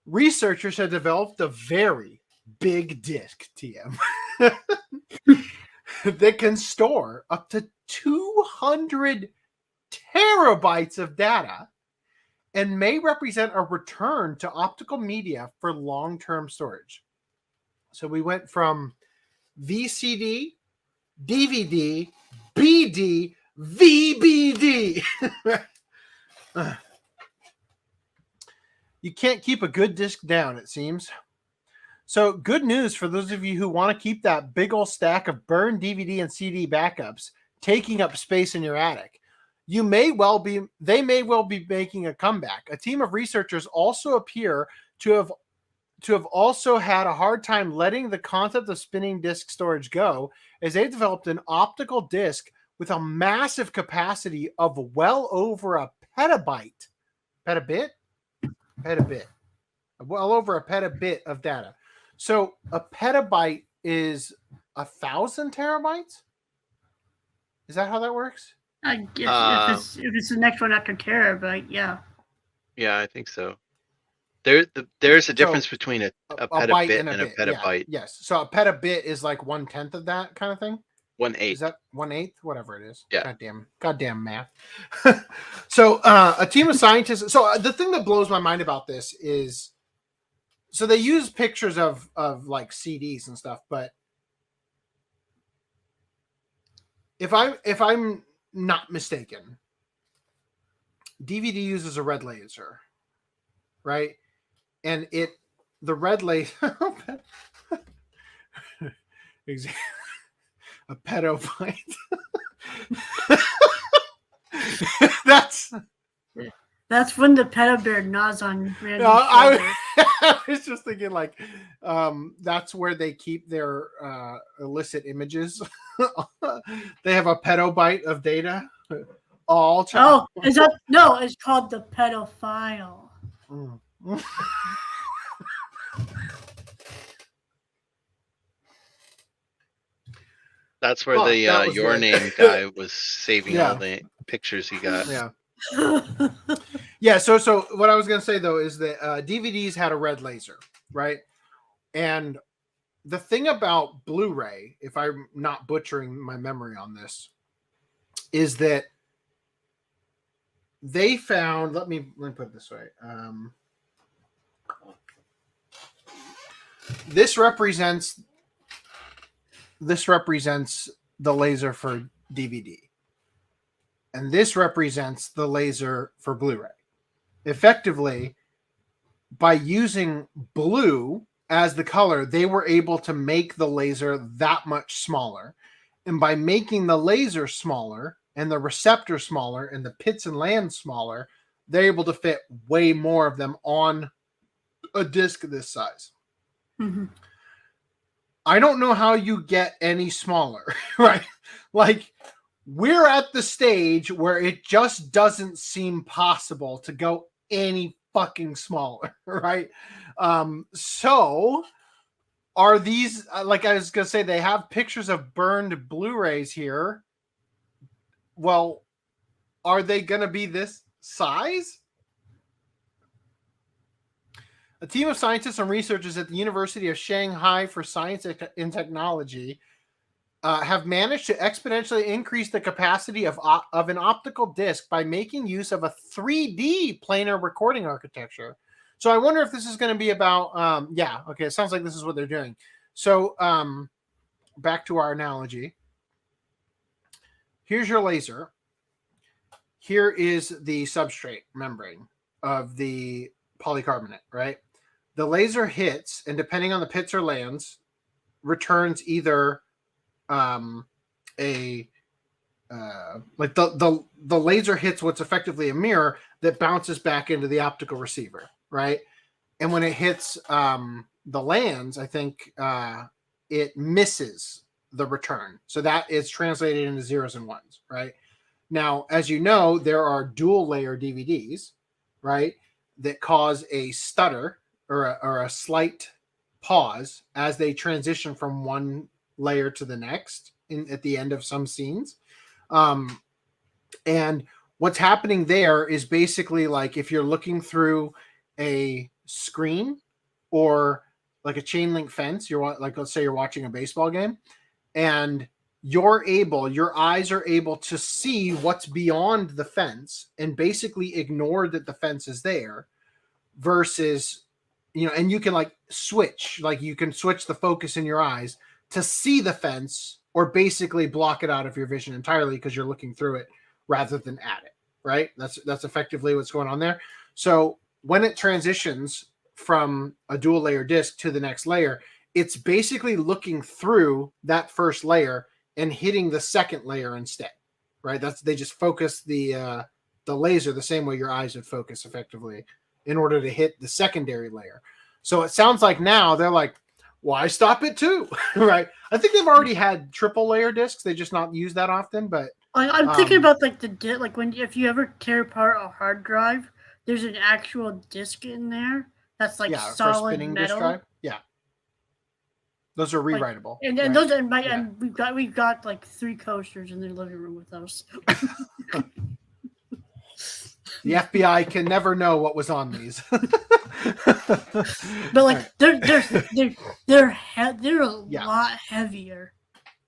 researchers have developed a very big disk, TM, that can store up to 200 terabytes of data and may represent a return to optical media for long-term storage. So we went from VCD, DVD, BD, VBD. You can't keep a good disc down, it seems. So good news for those of you who want to keep that big old stack of burned DVD and CD backups taking up space in your attic. They may well be making a comeback. A team of researchers also appear to have also had a hard time letting the concept of spinning disk storage go, as they developed an optical disk with a massive capacity of well over a petabyte. Petabit. Well over a petabit of data. So a petabyte is 1,000 terabytes? Is that how that works? I guess if it's the next one after terabyte, yeah. Yeah, I think so. There's a difference between a petabit and a petabyte. Yeah. Yes. So a petabit is like 1/10 of that kind of thing? 1/8. Is that 1/8? Whatever it is. Yeah. Goddamn math. So a team of scientists. So the thing that blows my mind about this is, so they use pictures of like CDs and stuff, but if I'm not mistaken, DVD uses a red laser, right? And the red laser, a petabyte. That's when the peta bear gnaws on Randy's I was just thinking like, that's where they keep their illicit images. They have a petabyte of data. All child. Oh, is that no? It's called the pedophile. Mm. That's where the Your Name guy was saving all the pictures he got. Yeah. Yeah. So what I was going to say though is that DVDs had a red laser, right? And the thing about Blu-ray, if I'm not butchering my memory on this, is that they found. Let me put it this way. This represents the laser for DVD. And this represents the laser for Blu-ray. Effectively, by using blue as the color, they were able to make the laser that much smaller. And by making the laser smaller and the receptor smaller and the pits and lands smaller, they're able to fit way more of them on a disc this size. Mm-hmm. I don't know how you get any smaller, right? Like, we're at the stage where it just doesn't seem possible to go any fucking smaller, right? So are these, like I was going to say, they have pictures of burned Blu-rays here. Well, are they going to be this size? A team of scientists and researchers at the University of Shanghai for Science and Technology have managed to exponentially increase the capacity of an optical disc by making use of a 3D planar recording architecture. So I wonder if this is going to be about, it sounds like this is what they're doing. So back to our analogy. Here's your laser. Here is the substrate membrane of the polycarbonate, right? The laser hits, and depending on the pits or lands, returns either the laser hits what's effectively a mirror that bounces back into the optical receiver, right? And when it hits the lands, I think it misses the return. So that is translated into zeros and ones, right? Now, as you know, there are dual layer DVDs, right, that cause a stutter or a slight pause as they transition from one layer to the next at the end of some scenes. And what's happening there is basically like if you're looking through a screen or like a chain link fence. Let's say you're watching a baseball game, and your eyes are able to see what's beyond the fence and basically ignore that the fence is there, versus, and you can switch the focus in your eyes to see the fence, or basically block it out of your vision entirely because you're looking through it rather than at it, right? That's effectively what's going on there. So when it transitions from a dual layer disc to the next layer, it's basically looking through that first layer and hitting the second layer instead, right? They just focus the laser the same way your eyes would focus effectively in order to hit the secondary layer. So it sounds like now they're like, why stop it too? Right? I think they've already had triple layer discs. They just not use that often, but I'm thinking about if you ever tear apart a hard drive, there's an actual disc in there that's solid spinning metal. disk drive. Yeah. Those are rewritable. And we've got 3 coasters in the living room with those. The FBI can never know what was on these. But they're a lot heavier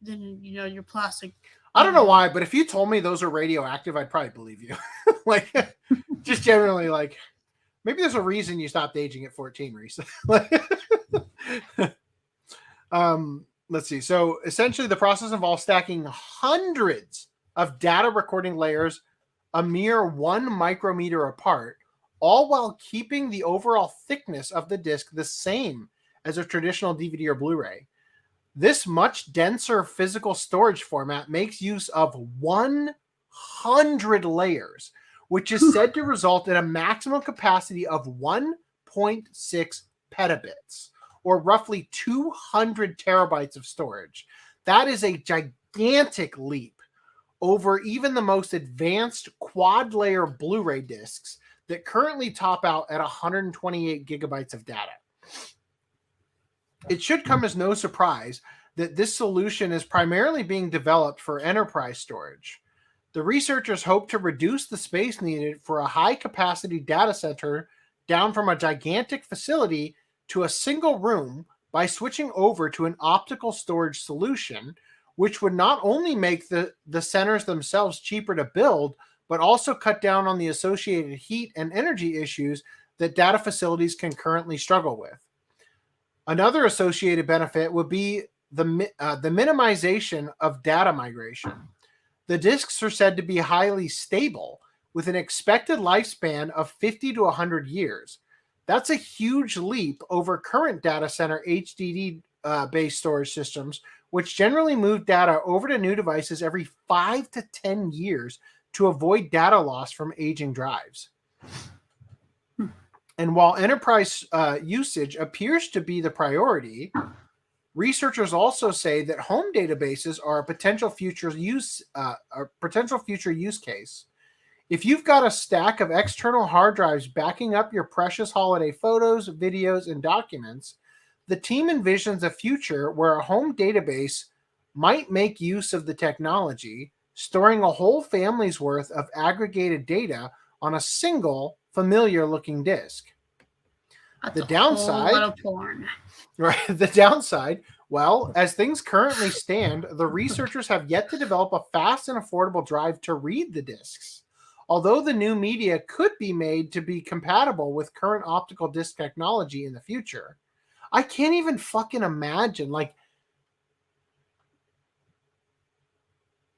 than your plastic. I don't know why, but if you told me those are radioactive, I'd probably believe you. Just generally, maybe there's a reason you stopped aging at 14, Reese. Let's see. So essentially the process involves stacking hundreds of data recording layers a mere 1 micrometer apart, all while keeping the overall thickness of the disc the same as a traditional DVD or Blu-ray. This much denser physical storage format makes use of 100 layers, which is said to result in a maximum capacity of 1.6 petabits, or roughly 200 terabytes of storage. That is a gigantic leap over even the most advanced quad-layer Blu-ray discs that currently top out at 128 gigabytes of data. It should come as no surprise that this solution is primarily being developed for enterprise storage. The researchers hope to reduce the space needed for a high-capacity data center down from a gigantic facility to a single room by switching over to an optical storage solution, which would not only make the centers themselves cheaper to build, but also cut down on the associated heat and energy issues that data facilities can currently struggle with. Another associated benefit would be the minimization of data migration. The disks are said to be highly stable, with an expected lifespan of 50 to 100 years. That's a huge leap over current data center HDD-based storage systems, which generally move data over to new devices every 5 to 10 years to avoid data loss from aging drives. And while enterprise usage appears to be the priority, researchers also say that home databases are a potential future use case. If you've got a stack of external hard drives backing up your precious holiday photos, videos, and documents, the team envisions a future where a home database might make use of the technology, storing a whole family's worth of aggregated data on a single familiar-looking disk. That's a whole lot of porn. Right. The downside, well, as things currently stand, the researchers have yet to develop a fast and affordable drive to read the discs. Although the new media could be made to be compatible with current optical disc technology in the future, I can't even fucking imagine.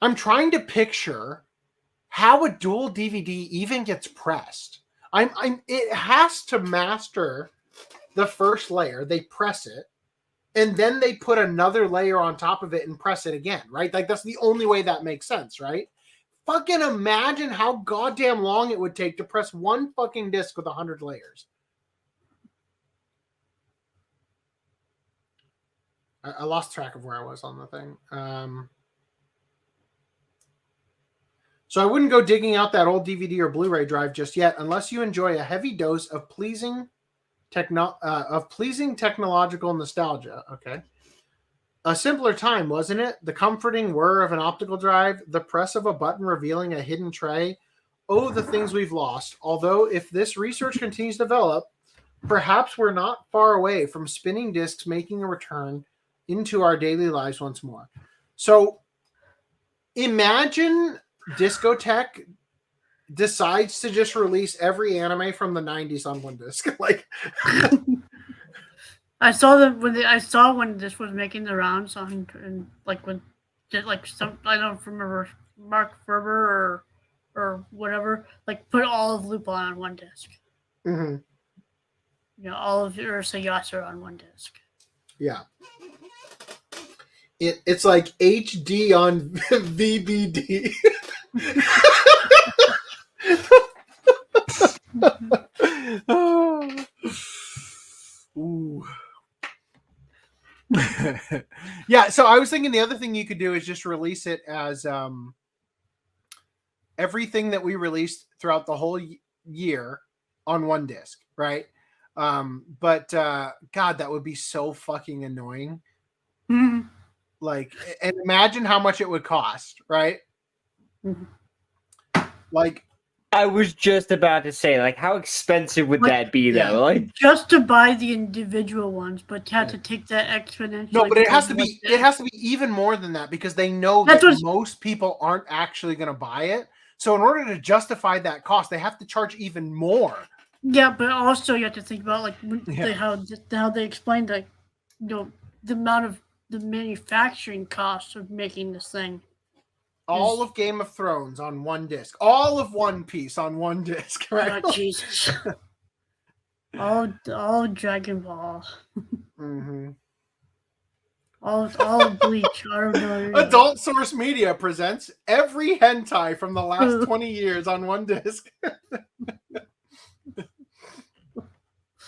I'm trying to picture how a dual DVD even gets pressed. It has to master the first layer. They press it, and then they put another layer on top of it and press it again, right? That's the only way that makes sense, right? Fucking imagine how goddamn long it would take to press one fucking disc with 100 layers. I lost track of where I was on the thing. So I wouldn't go digging out that old DVD or Blu-ray drive just yet, unless you enjoy a heavy dose of pleasing technological nostalgia. Okay. A simpler time, wasn't it? The comforting whir of an optical drive, the press of a button revealing a hidden tray. Oh, the things we've lost. Although, if this research continues to develop, perhaps we're not far away from spinning discs making a return into our daily lives once more. So imagine Discotech decides to just release every anime from the 90s on one disc. Like I saw when this was making the rounds on, and like when like some, I don't remember, Mark Ferber or whatever, like put all of Lupin on one disc. Mm-hmm. You know, all of Ursa Yasser on one disc. Yeah. It's like HD on VBD. Ooh. Yeah, so I was thinking the other thing you could do is just release it as everything that we released throughout the whole year on one disc, right? But God, that would be so fucking annoying. Mm-hmm. Like, and imagine how much it would cost, right? Mm-hmm. Like, I was just about to say, like, how expensive would that be, though? Yeah. Like, just to buy the individual ones, but you have to take that exponential. No, but it has to be. It has to be even more than that because they know that most people aren't actually going to buy it. So in order to justify that cost, they have to charge even more. Yeah, but also you have to think about how they explained, like, you know, the amount of the manufacturing costs of making this thing. All of Game of Thrones on one disc. All of One Piece on one disc. Right? Oh, Jesus. all Dragon Ball. Mm-hmm. All Bleach. Adult Source Media presents every hentai from the last 20 years on one disc.